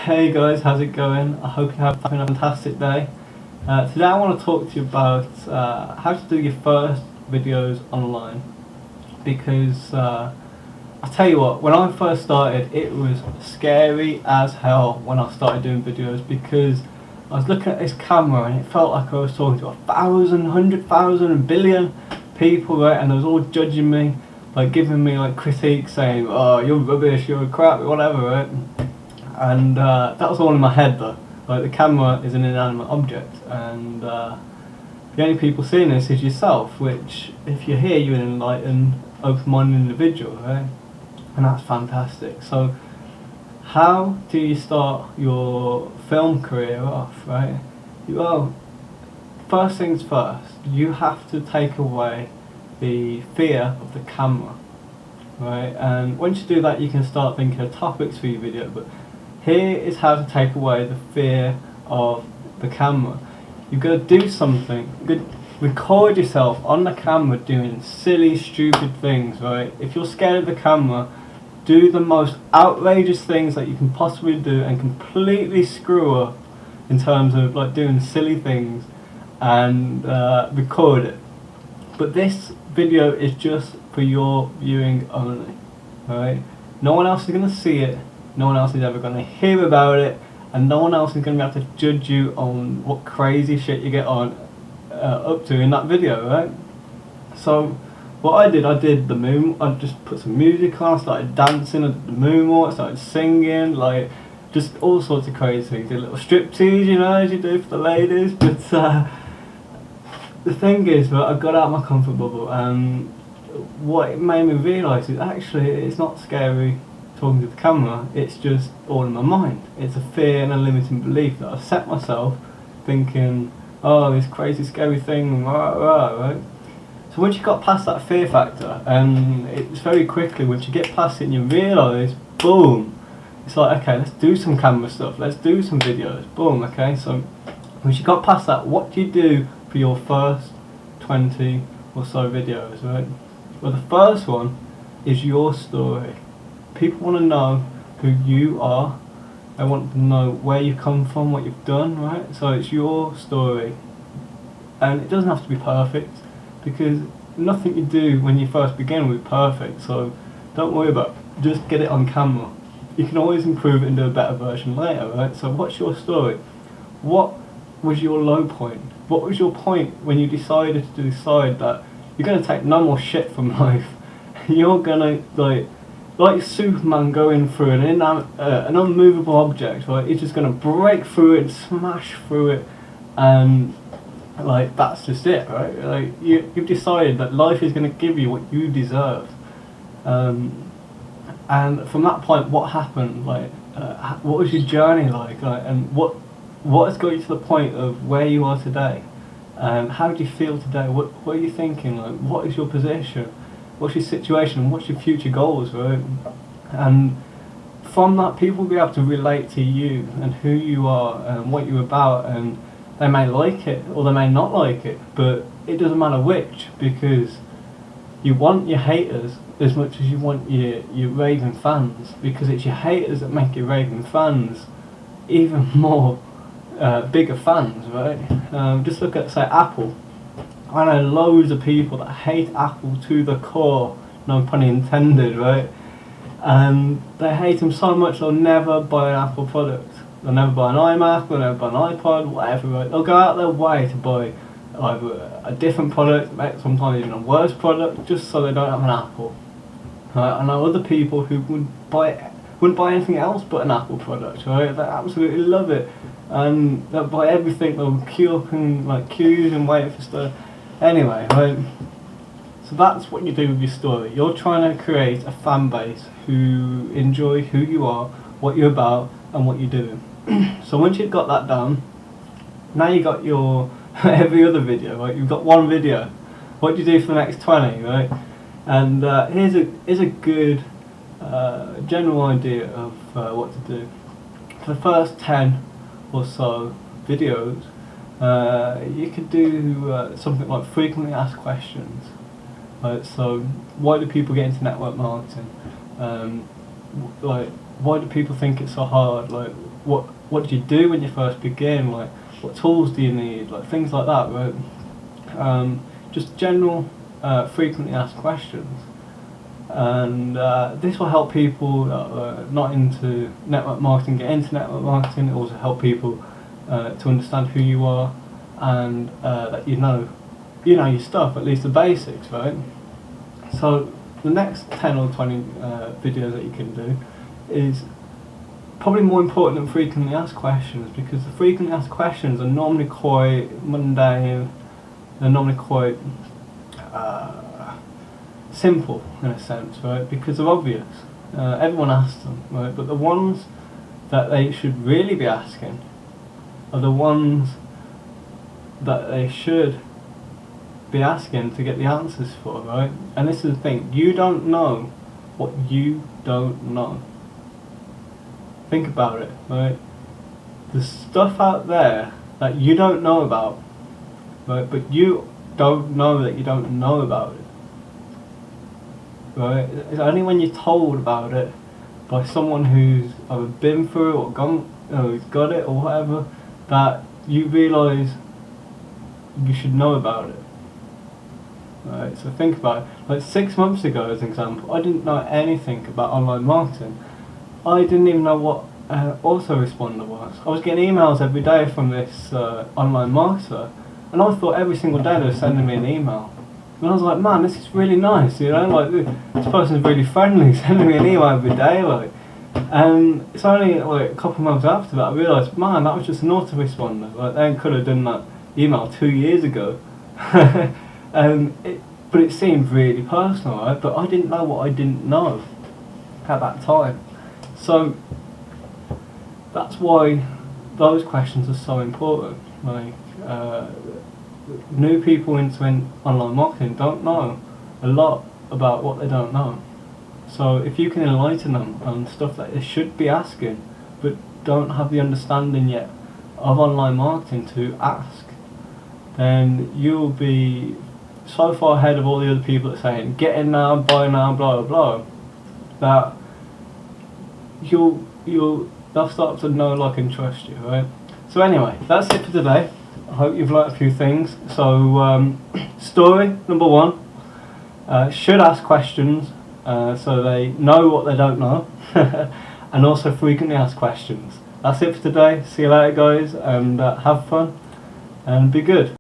Hey guys, how's it going? I hope you're having a fantastic day. Today I want to talk to you about how to do your first videos online, because I'll tell you what, when I first started it was scary as hell when I started doing videos, because I was looking at this camera and it felt like I was talking to 1,000, 100,000, a billion people, right? And they was all judging me, like giving me like critiques, saying, oh, you're rubbish, you're crap, whatever, right? And that was all in my head though. Like, the camera is an inanimate object, and the only people seeing this is yourself, which, if you're here, you're an enlightened, open-minded individual, right? And that's fantastic. So how do you start your film career off, right? Well, first things first, you have to take away the fear of the camera, right? And once you do that, you can start thinking of topics for your video. But here is how to take away the fear of the camera. You've got to do something. You've got to record yourself on the camera doing silly, stupid things, right? If you're scared of the camera, do the most outrageous things that you can possibly do and completely screw up in terms of like doing silly things, and record it. But this video is just for your viewing only, right? No one else is going to see it. No one else is ever going to hear about it, and no one else is going to be able to judge you on what crazy shit you get on up to in that video, right? So what I did the moon. I just put some music on. I started dancing. I did the moonwalk. I started singing, like just all sorts of crazy things. Did a little striptease, you know, as you do for the ladies. But the thing is, I got out of my comfort bubble, and what it made me realise is actually it's not scary talking to the camera, it's just all in my mind. It's a fear and a limiting belief that I've set myself, thinking, oh, this crazy scary thing, right? So once you got past that fear factor, and it's very quickly, once you get past it and you realise, boom, it's like, okay, let's do some camera stuff, let's do some videos, boom, okay. So once you got past that, what do you do for your first 20 or so videos, right? Well, the first one is your story. People want to know who you are. They want to know where you come from, what you've done, right? So it's your story, and it doesn't have to be perfect, because nothing you do when you first begin will be perfect. So don't worry about it. Just get it on camera. You can always improve it and do a better version later, right? So what's your story? What was your low point? What was your point when you decided to decide that you're going to take no more shit from life? You're going to, like Superman going through an unmovable object, right? He's just going to break through it, smash through it, and like that's just it, right? Like you've decided that life is going to give you what you deserve, and from that point, what happened? What was your journey like? And what has got you to the point of where you are today? How do you feel today? What are you thinking? Like, what is your position? What's your situation? What's your future goals, right? And from that, people will be able to relate to you and who you are and what you're about, and they may like it or they may not like it, but it doesn't matter which, because you want your haters as much as you want your raving fans, because it's your haters that make your raving fans even more bigger fans, right? Just look at, say, Apple. I know loads of people that hate Apple to the core, no pun intended, right? And they hate them so much they'll never buy an Apple product. They'll never buy an iMac, they'll never buy an iPod, whatever, right? They'll go out their way to buy either a different product, sometimes even a worse product, just so they don't have an Apple. Right? I know other people who wouldn't buy anything else but an Apple product, right? They absolutely love it, and they'll buy everything. They'll queue up in queues and wait for stuff. Anyway, right? So that's what you do with your story. You're trying to create a fan base who enjoy who you are, what you're about, and what you're doing. So once you've got that done, now you got your every other video, right? You've got one video. What do you do for the next 20, right? And here's a good general idea of what to do. For the first 10 or so videos, you could do something like frequently asked questions. Right? So why do people get into network marketing? Why do people think it's so hard? Like, what do you do when you first begin, like what tools do you need, like things like that, right? Just general frequently asked questions. And this will help people that are not into network marketing get into network marketing. It will also help people to understand who you are, and that you know your stuff, at least the basics, right? So the next 10 or 20 videos that you can do is probably more important than frequently asked questions, because the frequently asked questions are normally quite mundane. They're normally quite simple in a sense, right? Because they're obvious. Everyone asks them, right? But the ones that they should really be asking are the ones that they should be asking to get the answers for, right? And this is the thing, you don't know what you don't know. Think about it, right? There's stuff out there that you don't know about, right? But you don't know that you don't know about it, right? It's only when you're told about it by someone who's either been through or gone, who's got it or whatever, that you realise you should know about it. Right, so think about it. Like 6 months ago, as an example, I didn't know anything about online marketing. I didn't even know what autoresponder was. I was getting emails every day from this online marketer, and I thought every single day they were sending me an email. And I was like, man, this is really nice, you know, like this person's really friendly, sending me an email every day, like. And it's only like a couple of months after that I realised, man, that was just an autoresponder. Like, they could have done that email 2 years ago. But it seemed really personal, right? But I didn't know what I didn't know at that time. So that's why those questions are so important. Like new people into online marketing don't know a lot about what they don't know. So if you can enlighten them on stuff that they should be asking, but don't have the understanding yet of online marketing to ask, then you'll be so far ahead of all the other people that are saying get in now, buy now, blah blah blah, that they'll start to know, like, and trust you, right? So anyway, that's it for today. I hope you've learnt a few things. So story number 1, should ask questions so they know what they don't know, and also frequently ask questions. That's it for today. See you later, guys, and have fun and be good.